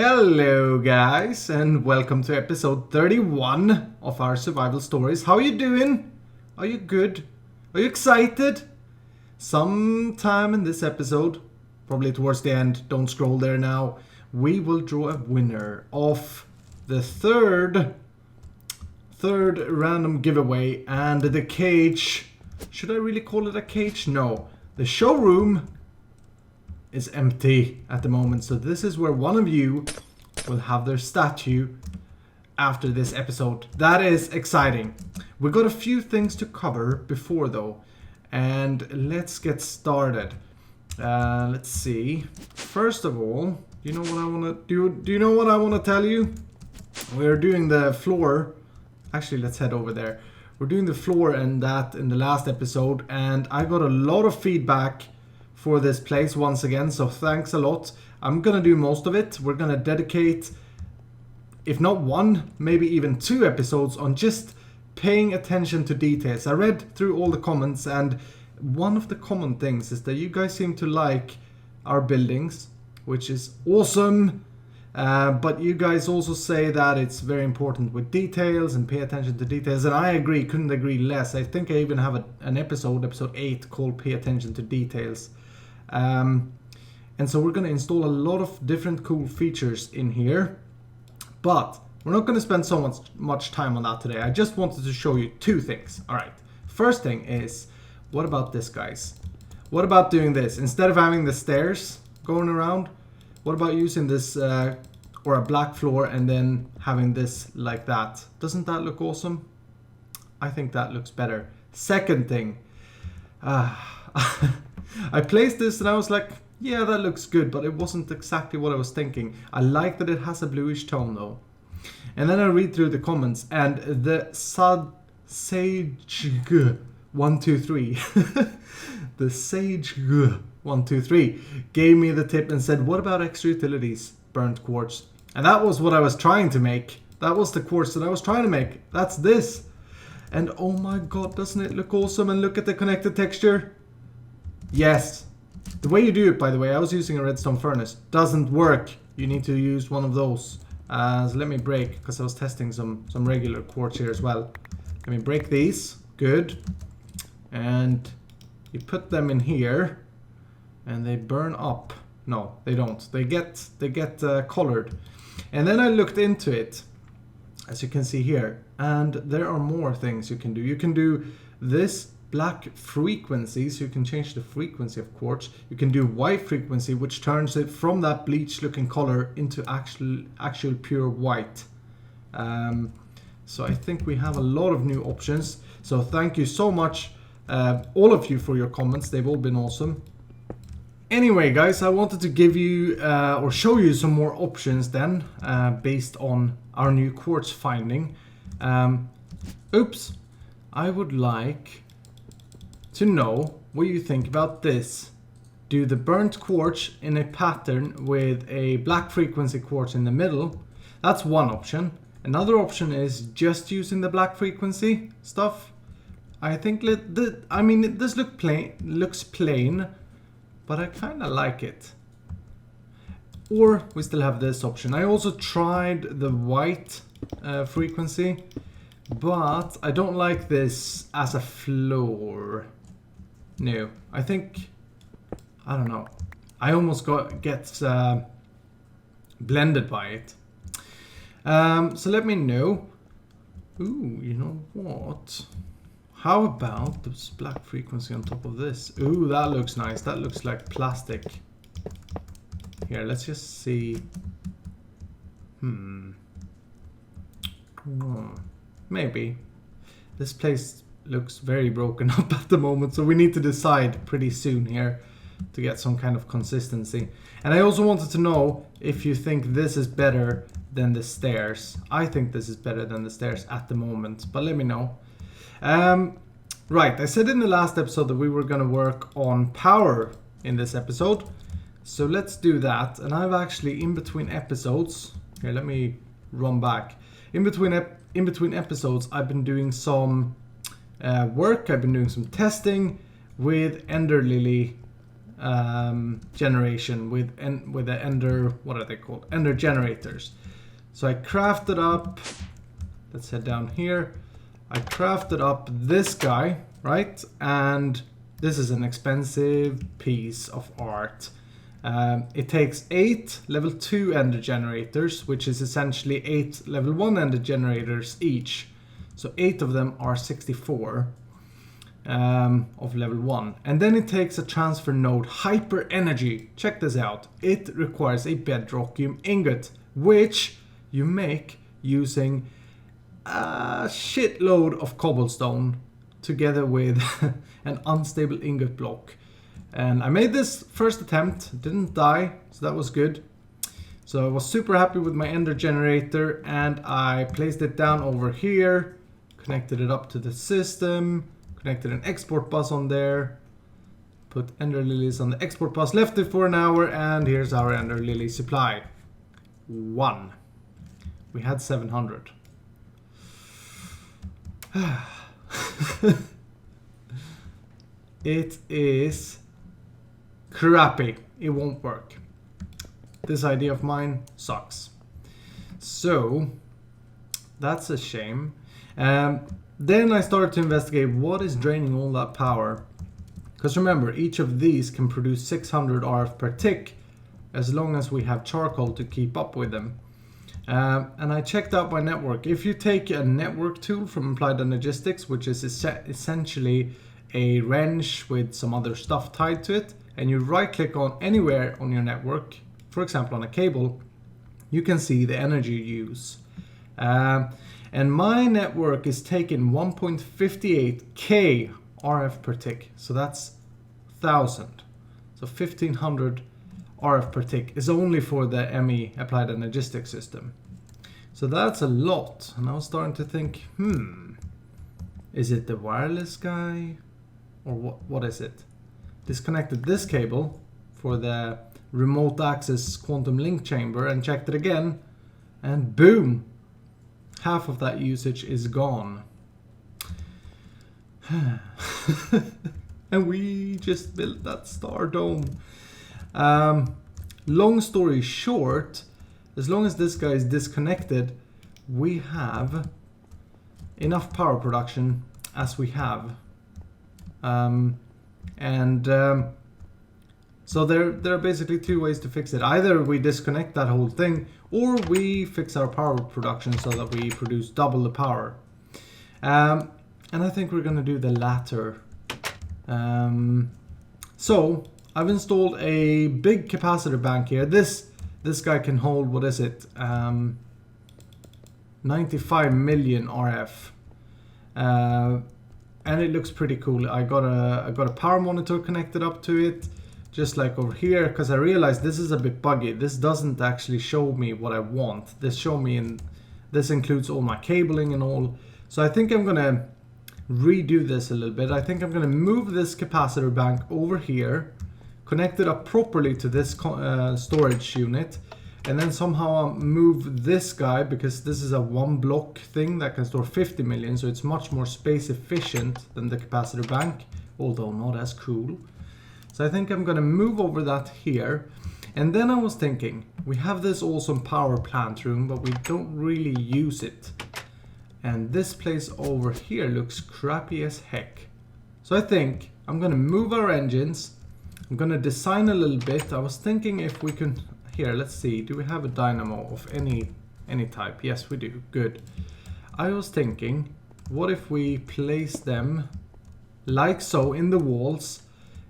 Hello guys, and welcome to episode 31 of our survival stories. How are you doing? Are you good? Are you excited? Sometime in this episode, probably towards the end, don't scroll there now, we will draw a winner of the third random giveaway, and the cage. Should I really call it a cage? No. The showroom is empty at the moment, so this is where one of you will have their statue after this episode. That is exciting. We've got a few things to cover before though, and let's get started. Let's see. First of all, you know what I want to do you know what I want to tell you? We're doing the floor. Actually, let's head over there. We're doing the floor and that in the last episode, and I got a lot of feedback for this place once again, so thanks a lot. I'm gonna do most of it. We're gonna dedicate, if not one, maybe even 2 episodes on just paying attention to details. I read through all the comments, and one of the common things is that you guys seem to like our buildings, which is awesome. But you guys also say that it's very important with details and pay attention to details, and I agree, couldn't agree less. I think I even have an episode 8, called Pay Attention to Details. And so we're going to install a lot of different cool features in here, but we're not going to spend so much time on that today. I just wanted to show you 2 things. Alright, first thing is, what about this, guys? What about doing this? Instead of having the stairs going around, what about using this or a black floor and then having this like that? Doesn't that look awesome? I think that looks better. Second thing, I placed this and I was like, yeah, that looks good, but it wasn't exactly what I was thinking. I like that it has a bluish tone though. And then I read through the comments, and the Sage123 the Sage123 gave me the tip and said, what about extra utilities? Burnt quartz. And that was what I was trying to make. That was the quartz that I was trying to make. That's this. And oh my god, doesn't it look awesome? And look at the connected texture. Yes. The way you do it, by the way, I was using a redstone furnace. Doesn't work. You need to use one of those. So let me break, because I was testing some regular quartz here as well. Let me break these. Good. And you put them in here, and they burn up. No, they don't. They get colored. And then I looked into it, as you can see here, and there are more things you can do. You can do this black frequency, so you can change the frequency of quartz. You can do white frequency, which turns it from that bleach looking color into actual pure white. So I think we have a lot of new options. So thank you so much, all of you, for your comments. They've all been awesome. Anyway, guys, I wanted to give you or show you some more options then, based on our new quartz finding. Oops, I would like to know what you think about this. Do the burnt quartz in a pattern with a black frequency quartz in the middle. That's one option. Another option is just using the black frequency stuff. I think this looks plain, but I kind of like it. Or we still have this option. I also tried the white frequency, but I don't like this as a floor. No, I think, I don't know. I almost get blended by it. So let me know. Ooh, you know what? How about this black frequency on top of this? Ooh, that looks nice. That looks like plastic. Here, let's just see. Maybe. This place looks very broken up at the moment, so we need to decide pretty soon here to get some kind of consistency. And I also wanted to know if you think this is better than the stairs. I think this is better than the stairs at the moment, but let me know. Right, I said in the last episode that we were going to work on power in this episode, so let's do that. And I've actually, in between episodes, here, let me run back. In between episodes, I've been doing some work. I've been doing some testing with Ender Lily generation with the ender, what are they called? Ender generators. So I crafted up, let's head down here. I crafted up this guy, right? And this is an expensive piece of art. It takes 8 level 2 ender generators, which is essentially 8 level 1 ender generators each. So 8 of them are 64 of level 1. And then it takes a transfer node hyper energy. Check this out. It requires a bedrockium ingot, which you make using a shitload of cobblestone together with an unstable ingot block. And I made this first attempt, didn't die, so that was good. So I was super happy with my ender generator, and I placed it down over here, connected it up to the system, connected an export bus on there, put ender lilies on the export bus, left it for an hour, and here's our ender lily supply. 1. We had 700. It is crappy. It won't work. This idea of mine sucks. So that's a shame. Then I started to investigate what is draining all that power. Because remember, each of these can produce 600 RF per tick as long as we have charcoal to keep up with them. And I checked out my network. If you take a network tool from Applied Energistics, which is essentially a wrench with some other stuff tied to it, and you right click on anywhere on your network, for example on a cable, you can see the energy use. And my network is taking 1.58k RF per tick, so that's 1000. So 1500 RF per tick is only for the ME Applied Energistics system. So that's a lot. And I was starting to think, is it the wireless guy? Or what is it? Disconnected this cable for the remote access quantum link chamber and checked it again, and boom, half of that usage is gone. And we just built that star dome. Long story short, as long as this guy is disconnected, we have enough power production as we have. So there are basically two ways to fix it. Either we disconnect that whole thing, or we fix our power production so that we produce double the power. And I think we're gonna do the latter. So I've installed a big capacitor bank here. This guy can hold, what is it? 95 million RF. And it looks pretty cool. I got a power monitor connected up to it, just like over here, because I realized this is a bit buggy. This doesn't actually show me what I want. This includes all my cabling and all. So I think I'm gonna redo this a little bit. I think I'm gonna move this capacitor bank over here, connect it up properly to this storage unit, and then somehow move this guy, because this is a 1 block thing that can store 50 million, so it's much more space efficient than the capacitor bank, although not as cool. So I think I'm gonna move over that here. And then I was thinking, we have this awesome power plant room, but we don't really use it. And this place over here looks crappy as heck. So I think I'm gonna move our engines. I'm gonna design a little bit. I was thinking if we can, here, let's see, do we have a dynamo of any type? Yes, we do, good. I was thinking, what if we place them like so in the walls,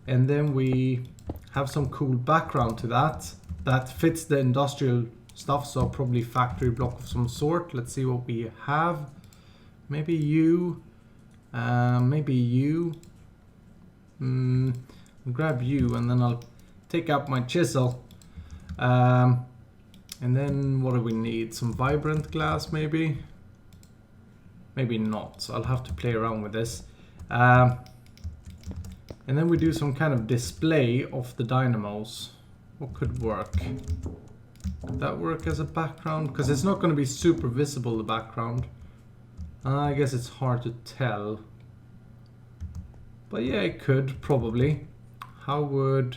and then we have some cool background to that fits the industrial stuff, so probably factory block of some sort. Let's see what we have. Maybe you, maybe you. Grab you, and then I'll take out my chisel. And then what do we need? Some vibrant glass, maybe? Maybe not, so I'll have to play around with this. And then we do some kind of display of the dynamos. What could work? Could that work as a background? Because it's not going to be super visible, the background. I guess it's hard to tell. But yeah, it could, probably. How would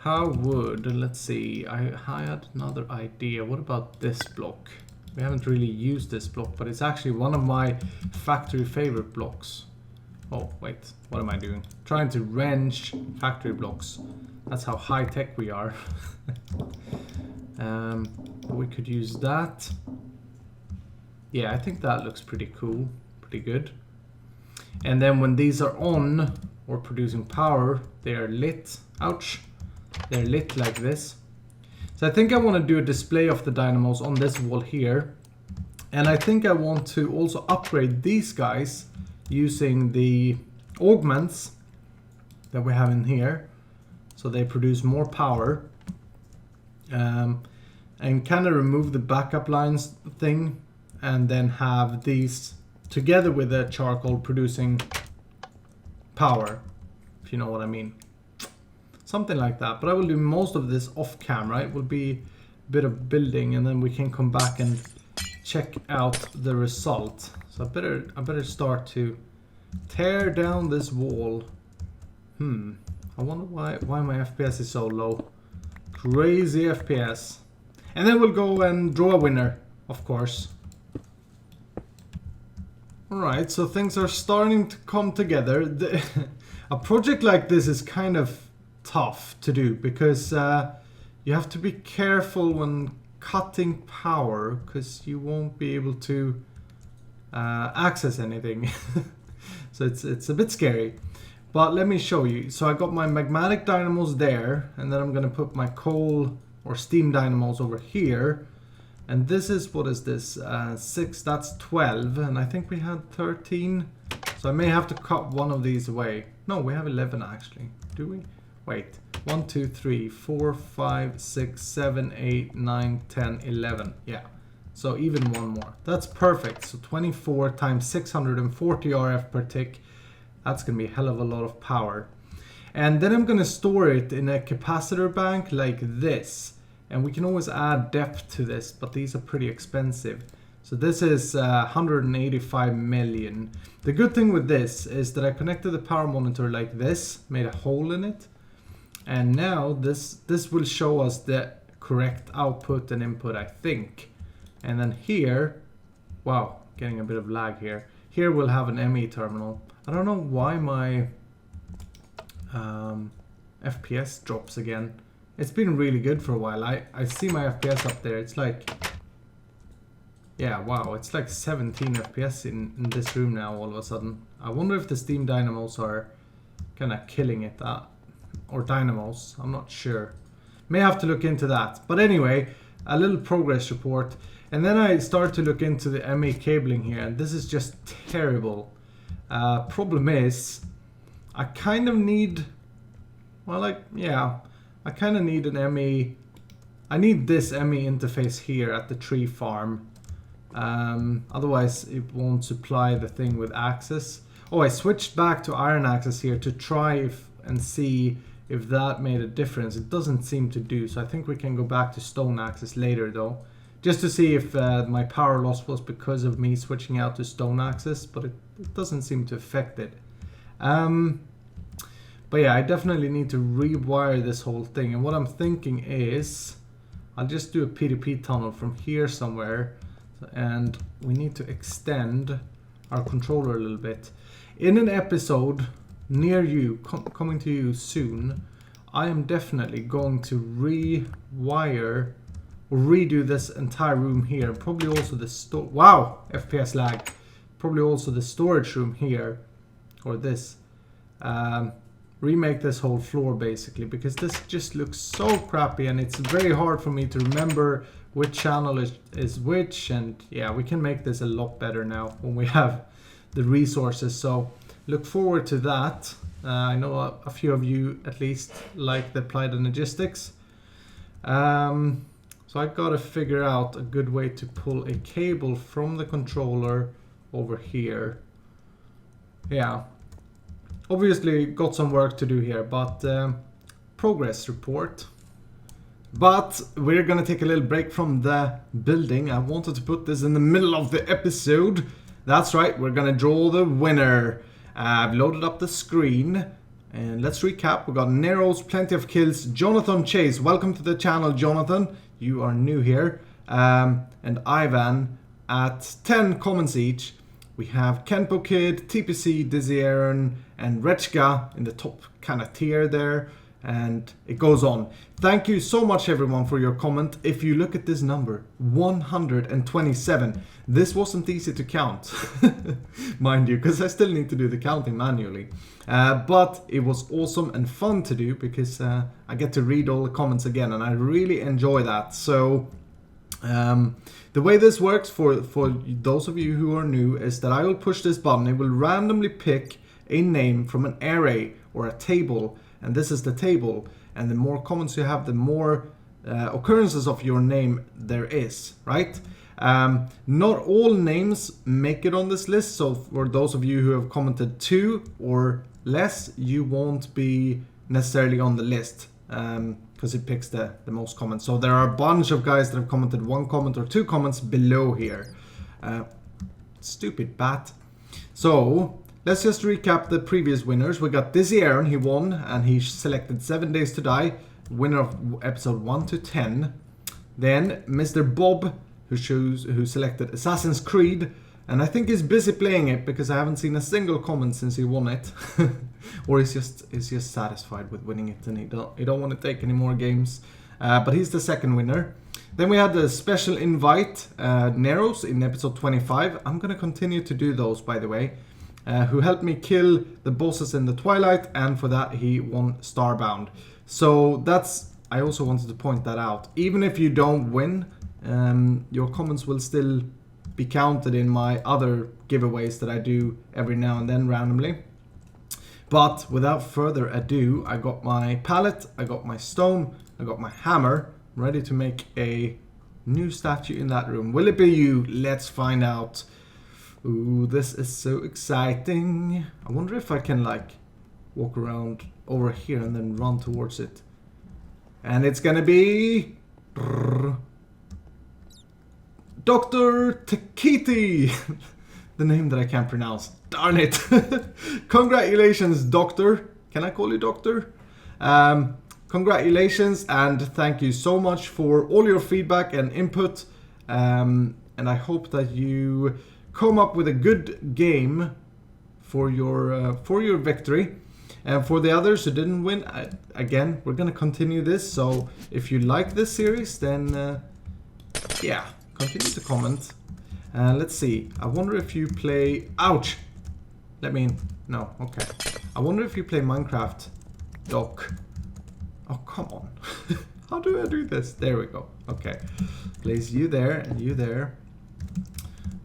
How would, let's see, I had another idea. What about this block? We haven't really used this block, but it's actually one of my factory favorite blocks. Oh, wait, what am I doing? Trying to wrench factory blocks. That's how high tech we are. We could use that. Yeah, I think that looks pretty cool, pretty good. And then when these are on or producing power, they are lit. Ouch. They're lit like this. So I think I want to do a display of the dynamos on this wall here. And I think I want to also upgrade these guys using the augments that we have in here. So they produce more power. And kind of remove the backup lines thing. And then have these together with the charcoal producing power. If you know what I mean. Something like that, but I will do most of this off camera. It will be a bit of building, and then we can come back and check out the result. So I better start to tear down this wall. I wonder why my FPS is so low. Crazy FPS. And then we'll go and draw a winner, of course. Alright, so things are starting to come together. A project like this is kind of tough to do because you have to be careful when cutting power because you won't be able to access anything. So it's a bit scary, but let me show you. So I got my magmatic dynamos there, and then I'm gonna put my coal or steam dynamos over here, and this is, what is this, 6, that's 12, and I think we had 13, so I may have to cut one of these away. No, we have 11 actually, do we? Wait, 1, 2, 3, 4, 5, 6, 7, 8, 9, 10, 11. Yeah, so even one more. That's perfect. So 24 times 640 RF per tick. That's going to be a hell of a lot of power. And then I'm going to store it in a capacitor bank like this. And we can always add depth to this, but these are pretty expensive. So this is 185 million. The good thing with this is that I connected the power monitor like this, made a hole in it. And now this will show us the correct output and input, I think. And then here, wow, getting a bit of lag here. Here we'll have an ME terminal. I don't know why my FPS drops again. It's been really good for a while. I see my FPS up there. It's like, yeah, wow, it's like 17 FPS in this room now all of a sudden. I wonder if the steam dynamos are kind of killing it. Or dynamos, I'm not sure. May have to look into that. But anyway, a little progress report. And then I start to look into the ME cabling here, and this is just terrible. Problem is, I kind of need, well, like, yeah, I kind of need an ME. I need this ME interface here at the tree farm. Otherwise, it won't supply the thing with access. Oh, I switched back to iron access here to try and see if that made a difference. It doesn't seem to do, so I think we can go back to stone access later though, just to see if my power loss was because of me switching out to stone access, but it doesn't seem to affect it. But yeah, I definitely need to rewire this whole thing, and what I'm thinking is I'll just do a PDP tunnel from here somewhere, and we need to extend our controller a little bit. In an episode near you, coming to you soon, I am definitely going to rewire or redo this entire room here. Probably also the wow, FPS lag. Probably also the storage room here, or this. Remake this whole floor basically, because this just looks so crappy, and it's very hard for me to remember which channel is which. And yeah, we can make this a lot better now when we have the resources. So look forward to that. I know a few of you at least like the Applied Energistics. So I gotta figure out a good way to pull a cable from the controller over here. Yeah, obviously got some work to do here, but progress report. But we're gonna take a little break from the building. I wanted to put this in the middle of the episode. That's right, we're gonna draw the winner. I've loaded up the screen. And let's recap. We got Nero's plenty of kills. Jonathan Chase, welcome to the channel, Jonathan. You are new here. And Ivan at 10 comments each. We have Kenpo Kid, TPC, Dizzy Aaron, and Rechka in the top kind of tier there. And it goes on. Thank you so much everyone for your comment. If you look at this number, 127. This wasn't easy to count, mind you, because I still need to do the counting manually. But it was awesome and fun to do because I get to read all the comments again and I really enjoy that. So the way this works for those of you who are new is that I will push this button. It will randomly pick a name from an array or a table. And this is the table, and the more comments you have, the more occurrences of your name there is, right? Not all names make it on this list, so for those of you who have commented 2 or less, you won't be necessarily on the list, because it picks the most comments. So there are a bunch of guys that have commented 1 comment or 2 comments below here. Stupid bat. So let's just recap the previous winners. We got Dizzy Aaron, he won, and he selected 7 Days to Die, winner of episode 1 to 10. Then Mr. Bob, who selected Assassin's Creed, and I think he's busy playing it because I haven't seen a single comment since he won it. Or he's just satisfied with winning it and he don't want to take any more games. But he's the second winner. Then we had the special invite, Neros, in episode 25. I'm gonna continue to do those, by the way. Who helped me kill the bosses in the Twilight, and for that he won Starbound. So I also wanted to point that out. Even if you don't win, your comments will still be counted in my other giveaways that I do every now and then randomly. But without further ado, I got my pallet, I got my stone, I got my hammer, ready to make a new statue in that room. Will it be you? Let's find out. Ooh, this is so exciting. I wonder if I can like walk around over here and then run towards it. And it's gonna be Dr. Takiti. The name that I can't pronounce. Darn it. Congratulations, Doctor. Can I call you Doctor? Congratulations and thank you so much for all your feedback and input. And I hope that you come up with a good game for your victory. And for the others who didn't win, again, we're gonna continue this. So if you like this series, then yeah, continue to comment. Let's see. I wonder if you play. Ouch! No. Okay. I wonder if you play Minecraft, Doc. Oh come on! How do I do this? There we go. Okay. Place you there and you there.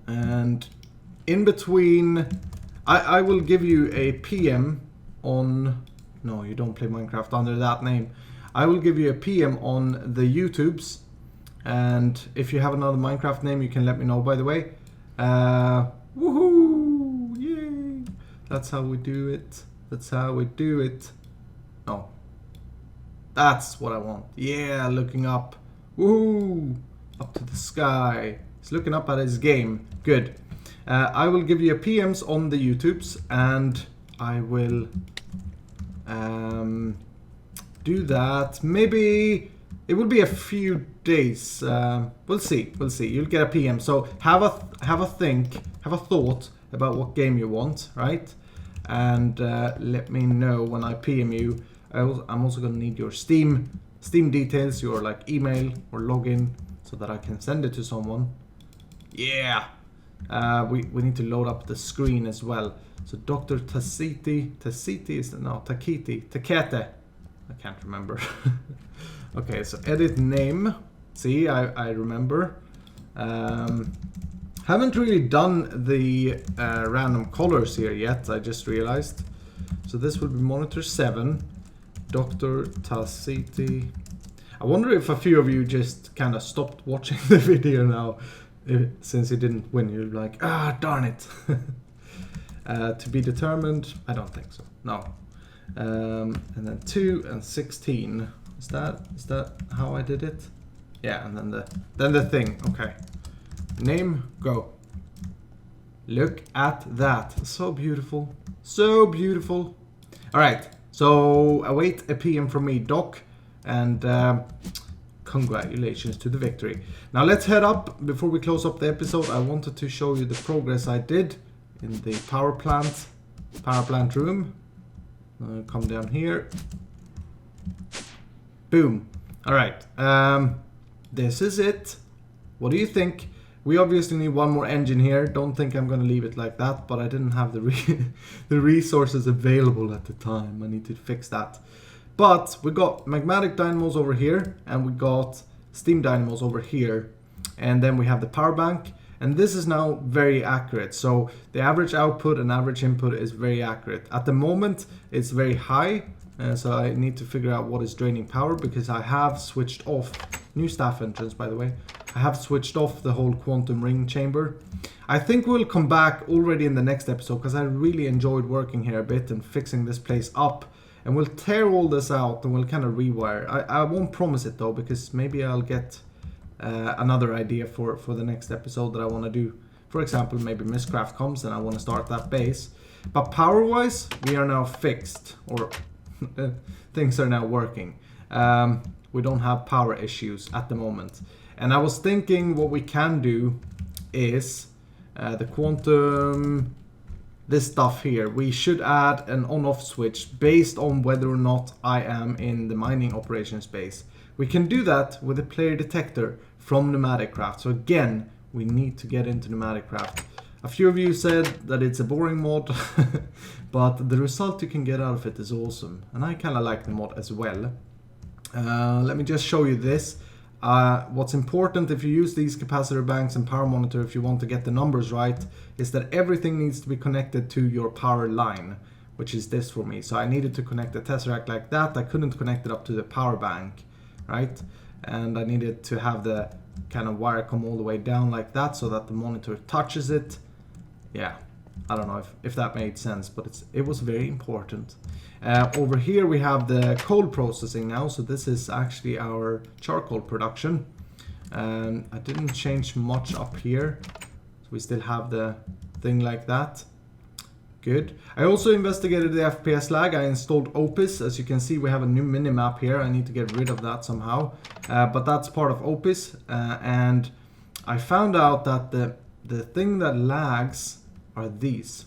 And in between, I will give you a PM on... No, you don't play Minecraft under that name. I will give you a PM on the YouTubes. And if you have another Minecraft name, you can let me know, by the way. Woohoo! Yay! That's how we do it. That's how we do it. Oh. That's what I want. Yeah, looking up. Woohoo! Up to the sky. He's looking up at his game. Good. I will give you a PMs on the YouTubes, and I will do that. Maybe it will be a few days. We'll see. We'll see. You'll get a PM. So have a thought about what game you want, right? And let me know when I PM you. I'm also gonna need your Steam details, your like email or login, so that I can send it to someone. Yeah. We need to load up the screen as well. So Dr. Takiti is Takete. I can't remember. Okay, so edit name. See, I remember. Haven't really done the random colors here yet, I just realized. So this will be monitor 7. Dr. Takiti. I wonder if a few of you just kind of stopped watching the video now. Since you didn't win, you're like, ah, darn it. To be determined, I don't think so. No. And then 2 and 16. Is that how I did it? Yeah, and then the thing. Okay. Name, go. Look at that. So beautiful. So beautiful. All right. So await a PM from me, Doc, and congratulations to the victory. Now let's head up. Before we close up the episode, I wanted to show you the progress I did in the power plant room. Come down here. Boom. All right. This is it. What do you think? We obviously need one more engine here. Don't think I'm going to leave it like that, but I didn't have the the resources available at the time. I need to fix that. But we got magmatic dynamos over here, and we got steam dynamos over here. And then we have the power bank, and this is now very accurate. So the average output and average input is very accurate. At the moment, it's very high, so I need to figure out what is draining power, because I have switched off, new staff entrance by the way, I have switched off the whole quantum ring chamber. I think we'll come back already in the next episode, because I really enjoyed working here a bit and fixing this place up. And we'll tear all this out and we'll kind of rewire. I won't promise it though, because maybe I'll get another idea for the next episode that I want to do. For example, maybe BiomesCraft comes and I want to start that base. But power-wise, we are now fixed, or things are now working. We don't have power issues at the moment. And I was thinking what we can do is the quantum, this stuff here. We should add an on-off switch based on whether or not I am in the mining operation space. We can do that with a player detector from BiomesOPlenty. So again, we need to get into BiomesOPlenty. A few of you said that it's a boring mod, but the result you can get out of it is awesome. And I kind of like the mod as well. Let me just show you this. What's important if you use these capacitor banks and power monitor, if you want to get the numbers right, is that everything needs to be connected to your power line, which is this for me. So I needed to connect the Tesseract like that. I couldn't connect it up to the power bank, right? And I needed to have the kind of wire come all the way down like that so that the monitor touches it. Yeah, I don't know if that made sense, but it was very important. Over here we have the coal processing now, so this is actually our charcoal production. I didn't change much up here, so we still have the thing like that. Good. I also investigated the FPS lag. I installed Opus. As you can see, we have a new minimap here. I need to get rid of that somehow, but that's part of Opus. And I found out that the thing that lags are these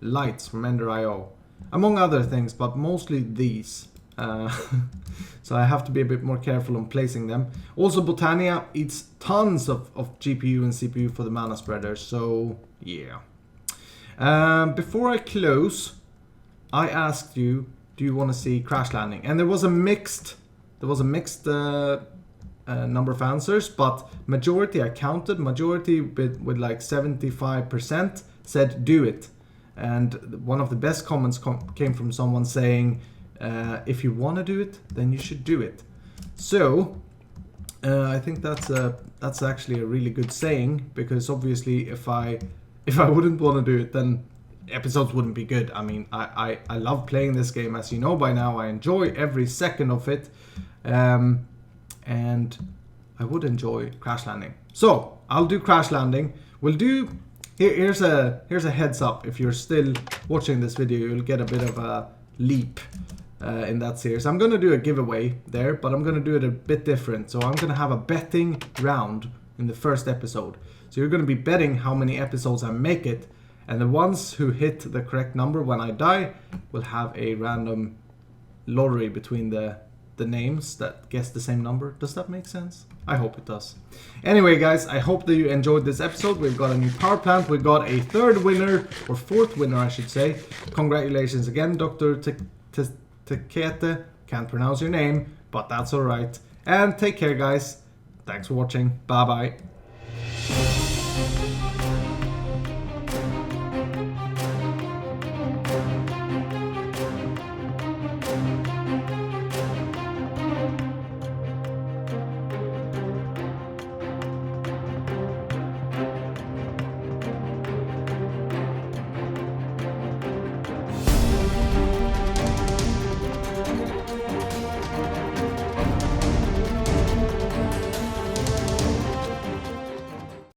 lights from EnderIO. Among other things, but mostly these. So I have to be a bit more careful on placing them. Also, Botania eats tons of GPU and CPU for the mana spreader, so yeah. Before I close, I asked you, do you want to see crash landing? And there was a mixed number of answers, but majority, I counted, majority with like 75% said do it. And one of the best comments came from someone saying, if you want to do it, then you should do it. So I think that's actually a really good saying, because obviously if I wouldn't want to do it, then episodes wouldn't be good. I mean, I love playing this game, as you know by now. I enjoy every second of it, and I would enjoy crash landing. So I'll do crash landing. We'll do. Here's a heads up. If you're still watching this video, you'll get a bit of a leap in that series. I'm going to do a giveaway there, but I'm going to do it a bit different. So I'm going to have a betting round in the first episode. So you're going to be betting how many episodes I make it, and the ones who hit the correct number when I die will have a random lottery between the names that guess the same number. Does that make sense? I hope it does. Anyway, guys, I hope that you enjoyed this episode. We've got a new power plant. We got a third winner, or fourth winner, I should say. Congratulations again, Dr. Tekete. Can't pronounce your name, but that's alright. And take care, guys. Thanks for watching. Bye-bye.